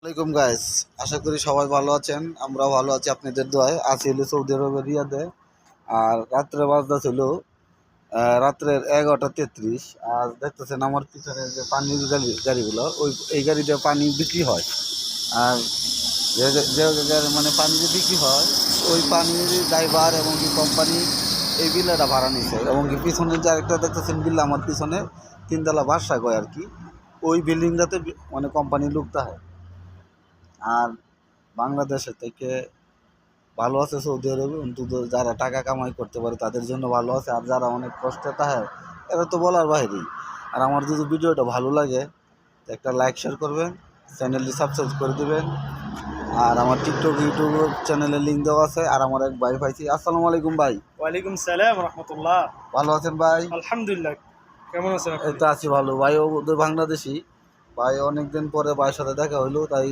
আসসালামাইকুম গাইস, আশা করি সবাই ভালো আছেন। আমরাও ভালো আছি আপনাদের দোয়ায়। আছি হলো সৌদি আরবের রিয়াদে। আর রাত্রে বাজদা ছিল রাত্রের 11টা 33। আর দেখতেছেন আমার পিছনে যে পানির গাড়িগুলো, এই গাড়িতে পানি বিক্রি হয়। আর যে যে মানে পানি যে বিক্রি হয়, ওই পানির ড্রাইভার এবং কি কোম্পানি এই বিল্লাটা ভাড়া নিছে। এবং কি পিছনে যে আরেকটা দেখতেছেন বিল্লা আমার পিছনে, তিনতলা বাসা কয় আর কি, ওই বিল্ডিংটাতে মানে কোম্পানি লুকতে হয়। আর বাংলাদেশে থেকে ভালো আছে সৌদি আরবে, অন্তত যারা টাকা কামাই করতে পারে তাদের জন্য ভালো আছে। আর যারা অনেক কষ্টে থাকে এরা তো বলার বাইরেই। আর আমার যদি ভিডিওটা ভালো লাগে তো একটা লাইক শেয়ার করবেন, চ্যানেলটি সাবস্ক্রাইব করে দেবেন। আর আমার টিকটক ইউটিউব চ্যানেলের লিঙ্ক দেওয়া আছে। আর আমার এক ভাই পাইছি। আসসালামু আলাইকুম ভাই। ওয়ালাইকুম সালাম রহমতুল্লাহ। ভালো আছেন ভাই? আলহামদুলিল্লাহ। কেমন আছেন এই আপনি? তো আছি ভালো। ভাই ও বাংলাদেশি ভাই, অনেকদিন পরে ভাইয়ের সাথে দেখা হইলো, তাই